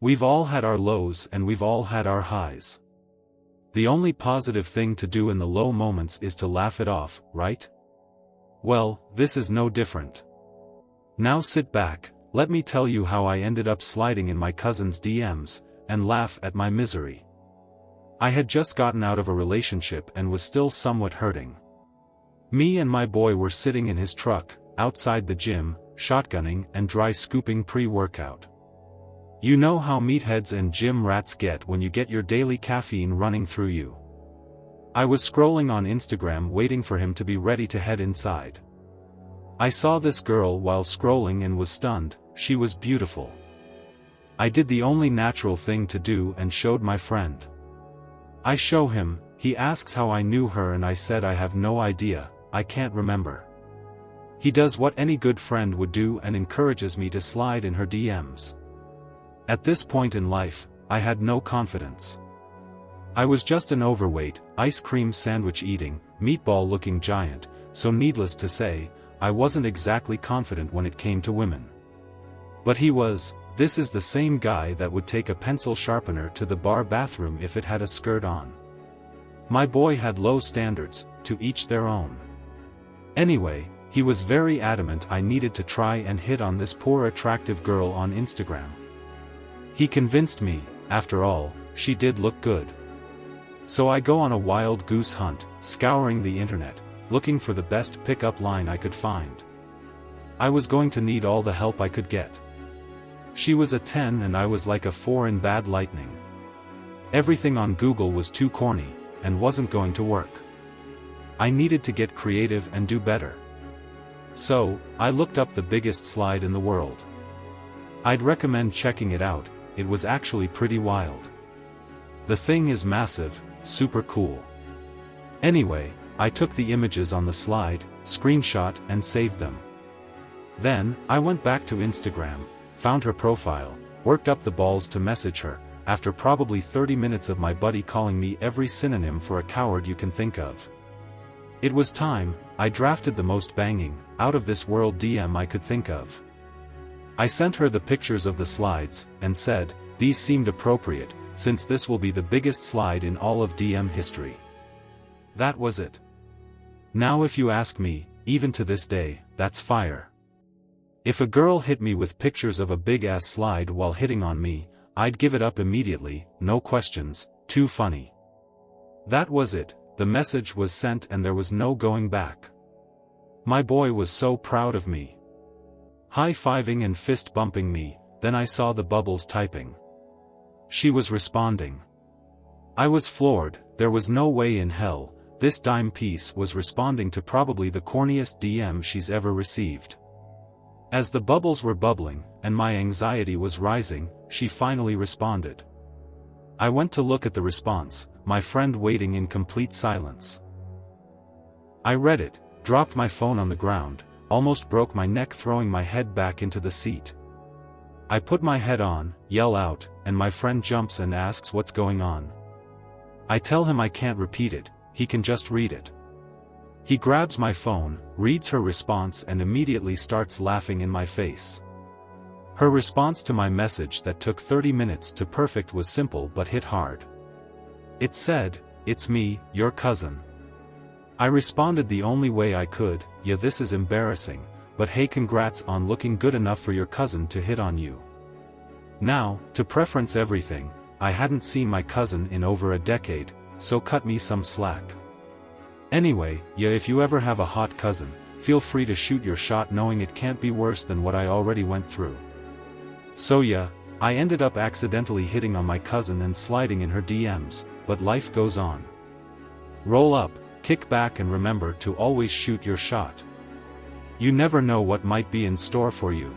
We've all had our lows and we've all had our highs. The only positive thing to do in the low moments is to laugh it off, right? Well, this is no different. Now sit back, let me tell you how I ended up sliding in my cousin's DMs, and laugh at my misery. I had just gotten out of a relationship and was still somewhat hurting. Me and my boy were sitting in his truck, outside the gym, shotgunning and dry scooping pre-workout. You know how meatheads and gym rats get when you get your daily caffeine running through you. I was scrolling on Instagram waiting for him to be ready to head inside. I saw this girl while scrolling and was stunned. She was beautiful. I did the only natural thing to do and showed my friend. I show him, he asks how I knew her and I said I have no idea, I can't remember. He does what any good friend would do and encourages me to slide in her DMs. At this point in life, I had no confidence. I was just an overweight, ice cream sandwich eating, meatball looking giant, so needless to say, I wasn't exactly confident when it came to women. But he was. This is the same guy that would take a pencil sharpener to the bar bathroom if it had a skirt on. My boy had low standards, to each their own. Anyway, he was very adamant I needed to try and hit on this poor attractive girl on Instagram. He convinced me, after all, she did look good. So I go on a wild goose hunt, scouring the internet, looking for the best pickup line I could find. I was going to need all the help I could get. She was a 10 and I was like a 4 in bad lightning. Everything on Google was too corny, and wasn't going to work. I needed to get creative and do better. So, I looked up the biggest slide in the world. I'd recommend checking it out, it was actually pretty wild. The thing is massive, super cool. Anyway, I took the images on the slide, screenshot and saved them. Then, I went back to Instagram, found her profile, worked up the balls to message her, after probably 30 minutes of my buddy calling me every synonym for a coward you can think of. It was time. I drafted the most banging, out-of-this-world DM I could think of. I sent her the pictures of the slides, and said, these seemed appropriate, since this will be the biggest slide in all of DM history. That was it. Now if you ask me, even to this day, that's fire. If a girl hit me with pictures of a big-ass slide while hitting on me, I'd give it up immediately, no questions, too funny. That was it, the message was sent and there was no going back. My boy was so proud of me. High-fiving and fist-bumping me, then I saw the bubbles typing. She was responding. I was floored, there was no way in hell, this dime piece was responding to probably the corniest DM she's ever received. As the bubbles were bubbling, and my anxiety was rising, she finally responded. I went to look at the response, my friend waiting in complete silence. I read it, dropped my phone on the ground, almost broke my neck throwing my head back into the seat. I put my head on, yell out, and my friend jumps and asks what's going on. I tell him I can't repeat it, he can just read it. He grabs my phone, reads her response and immediately starts laughing in my face. Her response to my message that took 30 minutes to perfect was simple but hit hard. It said, "It's me, your cousin." I responded the only way I could, "Yeah, this is embarrassing, but hey, congrats on looking good enough for your cousin to hit on you." Now, to preference everything, I hadn't seen my cousin in over a decade, so cut me some slack. Anyway, yeah, if you ever have a hot cousin, feel free to shoot your shot knowing it can't be worse than what I already went through. So yeah, I ended up accidentally hitting on my cousin and sliding in her DMs, but life goes on. Roll up, kick back and remember to always shoot your shot. You never know what might be in store for you.